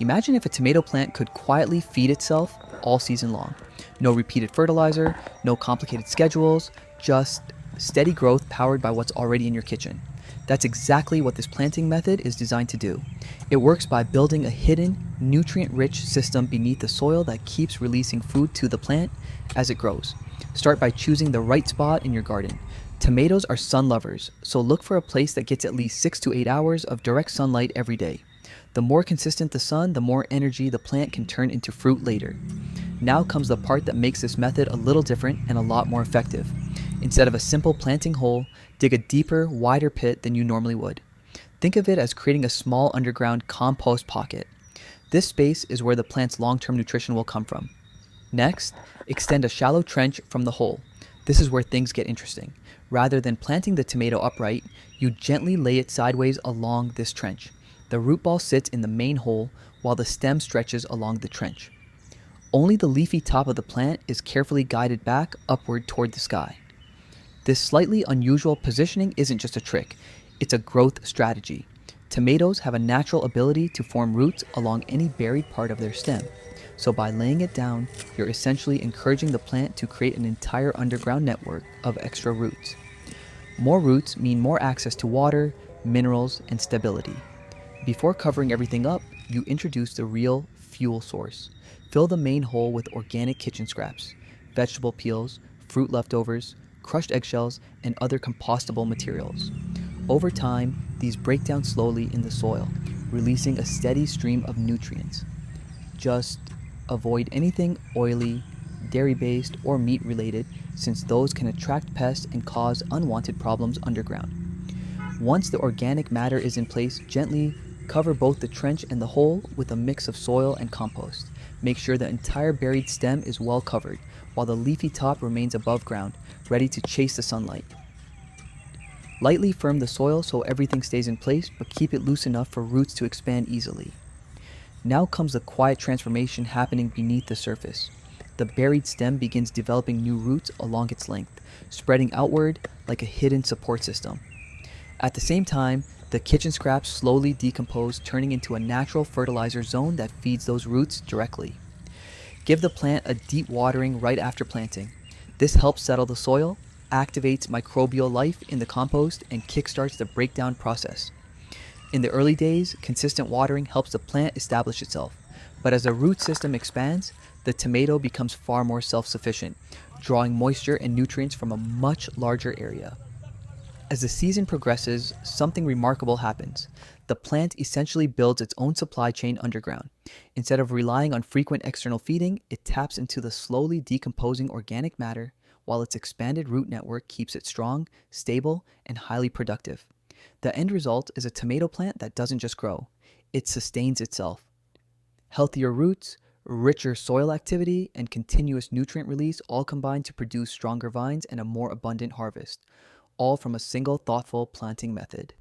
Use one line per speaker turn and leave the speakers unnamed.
Imagine if a tomato plant could quietly feed itself all season long. No repeated fertilizer, no complicated schedules, just steady growth powered by what's already in your kitchen. That's exactly what this planting method is designed to do. It works by building a hidden, nutrient-rich system beneath the soil that keeps releasing food to the plant as it grows. Start by choosing the right spot in your garden. Tomatoes are sun lovers, so look for a place that gets at least 6 to 8 hours of direct sunlight every day. The more consistent the sun, the more energy the plant can turn into fruit later. Now comes the part that makes this method a little different and a lot more effective. Instead of a simple planting hole, dig a deeper, wider pit than you normally would. Think of it as creating a small underground compost pocket. This space is where the plant's long-term nutrition will come from. Next, extend a shallow trench from the hole. This is where things get interesting. Rather than planting the tomato upright, you gently lay it sideways along this trench. The root ball sits in the main hole while the stem stretches along the trench. Only the leafy top of the plant is carefully guided back upward toward the sky. This slightly unusual positioning isn't just a trick, it's a growth strategy. Tomatoes have a natural ability to form roots along any buried part of their stem. So by laying it down, you're essentially encouraging the plant to create an entire underground network of extra roots. More roots mean more access to water, minerals, and stability. Before covering everything up, you introduce the real fuel source. Fill the main hole with organic kitchen scraps, vegetable peels, fruit leftovers, crushed eggshells, and other compostable materials. Over time, these break down slowly in the soil, releasing a steady stream of nutrients. Just avoid anything oily, dairy-based, or meat-related, since those can attract pests and cause unwanted problems underground. Once the organic matter is in place, gently cover both the trench and the hole with a mix of soil and compost. Make sure the entire buried stem is well covered, while the leafy top remains above ground, ready to chase the sunlight. Lightly firm the soil so everything stays in place, but keep it loose enough for roots to expand easily. Now comes the quiet transformation happening beneath the surface. The buried stem begins developing new roots along its length, spreading outward like a hidden support system. At the same time, the kitchen scraps slowly decompose, turning into a natural fertilizer zone that feeds those roots directly. Give the plant a deep watering right after planting. This helps settle the soil, activates microbial life in the compost, and kickstarts the breakdown process. In the early days, consistent watering helps the plant establish itself. But as the root system expands, the tomato becomes far more self-sufficient, drawing moisture and nutrients from a much larger area. As the season progresses, something remarkable happens. The plant essentially builds its own supply chain underground. Instead of relying on frequent external feeding, it taps into the slowly decomposing organic matter, while its expanded root network keeps it strong, stable, and highly productive. The end result is a tomato plant that doesn't just grow, it sustains itself. Healthier roots, richer soil activity, and continuous nutrient release all combine to produce stronger vines and a more abundant harvest, all from a single thoughtful planting method.